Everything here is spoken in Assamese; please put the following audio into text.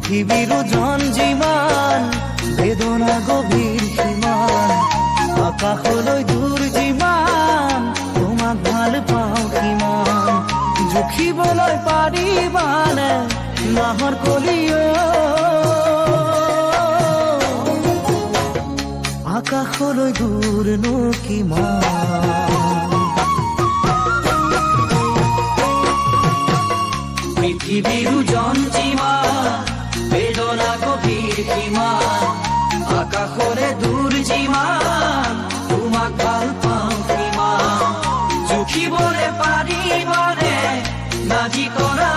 পৃথিৱীৰ ওজন যিমান বেদনা গভীৰ সিমান আকাশলৈ দূৰ যিমান তোমাক ভাল পাওঁ সিমান জুখিবলৈ পাৰিবানে নাহৰ কলিও আকাশলৈ দূৰনো কিমান পৃথিৱীৰ ওজন যিমান বেদনা গভীৰ সিমান আকাশৰে দূৰ যিমান তোমাক ভাল পাওঁ সিমান জুখিবলৈ পাৰিবানে নাজি কৰা